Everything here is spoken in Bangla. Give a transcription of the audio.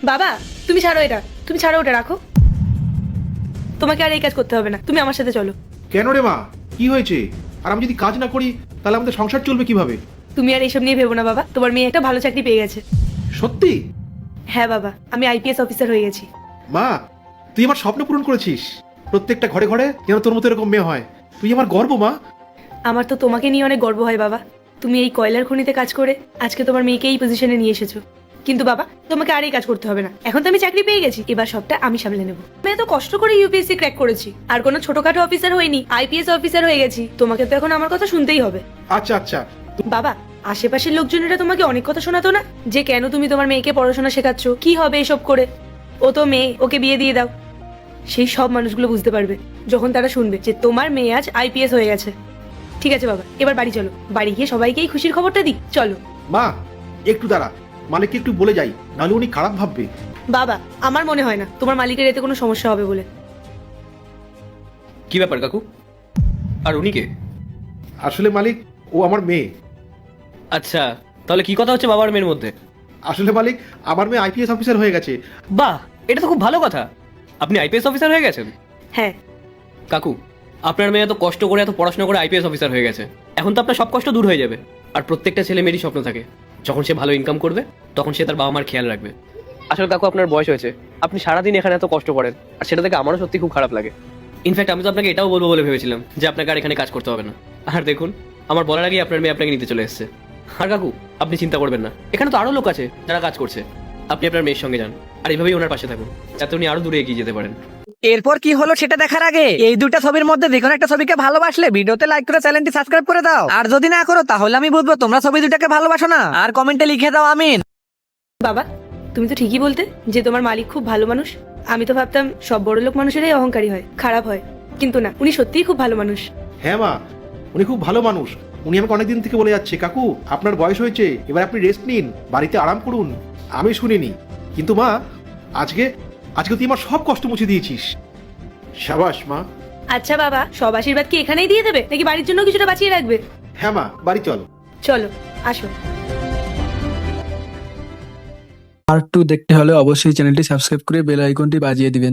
বাবা তুমি ছাড়ো এটা, তুমি ছাড়ো ওটা, রাখো। তোমাকে আর এই কাজ করতে হবে না, তুমি আমার সাথে চলো। কেন রে মা, কি হয়েছে? আর আমি যদি কাজ না করি তাহলে আমাদের সংসার চলবে কিভাবে? তুমি আর এইসব নিয়ে ভেবো না বাবা, তোমার মেয়ে একটা ভালো চাকরি পেয়ে গেছে। সত্যি? হ্যাঁ বাবা, আমি আইপিএস অফিসার হয়ে গেছি। মা, তুই আমার স্বপ্ন পূরণ করেছিস। প্রত্যেকটা ঘরে ঘরে যেন তোর মতো এরকম মেয়ে হয়। তুই আমার গর্ব মা। আমার তো তোমাকে নিয়ে অনেক গর্ব হয় বাবা। তুমি এই কয়লার খনিতে কাজ করে আজকে তোমার মেয়েকে এই পজিশনে নিয়ে এসেছো। কিন্তু বাবা তোমাকে আর এই কাজ করতে হবে না, এখন তো আমি চাকরি পেয়ে গেছি, এবার সবটা আমি সামলে নেবো। আমি এত কষ্ট করে ইউপিএসসি ক্র্যাক করেছি, আর কোনো ছোটখাটো অফিসার হইনি, আইপিএস অফিসার হয়ে গেছি। তোমাকে তো এখন আমার কথা শুনতেই হবে। আচ্ছা আচ্ছা। বাবা আশেপাশের লোকজনেরা তোমাকে অনেক কথা শোনাতো না, যে কেন তুমি তোমার মেয়েকে পড়াশোনা শেখাচ্ছ, কি হবে এসব করে, ও তো মেয়ে, ওকে বিয়ে দিয়ে দাও। সেই সব মানুষগুলো বুঝতে পারবে যখন তারা শুনবে যে তোমার মেয়ে আজ আইপিএস হয়ে গেছে। ঠিক আছে বাবা, এবার বাড়ি চলো, বাড়ি গিয়ে সবাইকে এই খুশির খবরটা দিই, চলো। মা একটু দাঁড়া, মালিককে একটু বলে যাই, নাহলে উনি খারাপ ভাববে। বাবা আমার মনে হয় না তোমার মালিকের এতে কোনো সমস্যা হবে বলে। কি ব্যাপার কাকু? আর উনি কে? আসলে মালিক, ও আমার মেয়ে। আচ্ছা, তাহলে কি কথা হচ্ছে বাবার মেয়ের মধ্যে? আসলে মালিক, আমার মেয়ে আইপিএস অফিসার হয়ে গেছে। বাহ, এটা তো খুব ভালো কথা। আপনি আইপিএস অফিসার হয়ে গেছেন? হ্যাঁ। কাকু, আপনার মেয়ে এত কষ্ট করে এত পড়াশোনা করে আইপিএস অফিসার হয়ে গেছে, এখন তো আপনার সব কষ্ট দূর হয়ে যাবে। আর প্রত্যেকটা ছেলে মেয়েরই স্বপ্ন থাকে যখন সে ভালো ইনকাম করবে তখন সে তার বাবা মার খেয়াল রাখবে। আসলে কাকু, আপনার বয়স হয়েছে, আপনি সারাদিন এখানে এত কষ্ট করেন, আর সেটা থেকে আমারও সত্যি খুব খারাপ লাগে। ইনফ্যাক্ট আমি তো আপনাকে এটাও বলবো বলে ভেবেছিলাম যে আপনাকে আর এখানে কাজ করতে হবে না। আর দেখুন, আমার বলার আগেই আপনার মেয়ে আপনাকে নিতে চলে এসেছে। আর কাকু, আপনি চিন্তা করবেন না, এখানে তো আরো লোক আছে যারা কাজ করছে। আপনি আপনার মেয়ের সঙ্গে যান, আর এইভাবেই ওনার পাশে থাকুন, যাতে উনি আরো দূরে এগিয়ে যেতে পারেন। এরপর কি হলো সেটা দেখার আগে এই দুইটা ছবির মধ্যে যে কোনো একটা ছবিকে ভালোবাসলে ভিডিওতে লাইক করে চ্যানেলটি সাবস্ক্রাইব করে দাও, আর যদি না করো তাহলে আমি বুঝবো তোমরা ছবি দুটাকে ভালোবাসো না। আর কমেন্টে লিখে দাও আমিন। বাবা তুমি তো ঠিকই বলতে যে তোমার মালিক খুব ভালো মানুষ। আমি তো ভাবতাম সব বড় লোক মানুষেরাই অহংকারী হয়, খারাপ হয়, কিন্তু না, উনি সত্যিই খুব ভালো মানুষ। হ্যাঁ মা, উনি খুব ভালো মানুষ। উনি আমাকে অনেকদিন থেকে বলে যাচ্ছে, কাকু আপনার বয়স হয়েছে, এবার আপনি রেস্ট নিন, বাড়িতে আরাম করুন। আমি শুনিনি, কিন্তু মা আজকে আজকে তুই আমার সব কষ্ট মুছে দিয়েছিস। সাবাস মা। আচ্ছা বাবা, সব আশীর্বাদ কি এখানেই দিয়ে দেবে নাকি বাড়ির জন্য কিছুটা বাঁচিয়ে রাখবে? হ্যাঁ মা, বাড়ি চল। চলো, আসো। পার্ট 2 দেখতে হলে অবশ্যই চ্যানেলটি সাবস্ক্রাইব করে বেল আইকনটি বাজিয়ে দিবেন।